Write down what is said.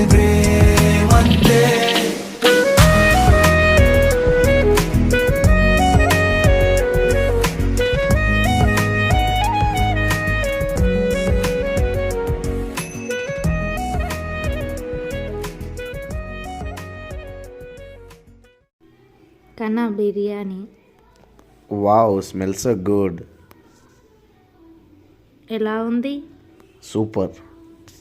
ప్రేమంతే. కన్నా biryani wow, smell so good. ఎలా ఉంది? సూపర్.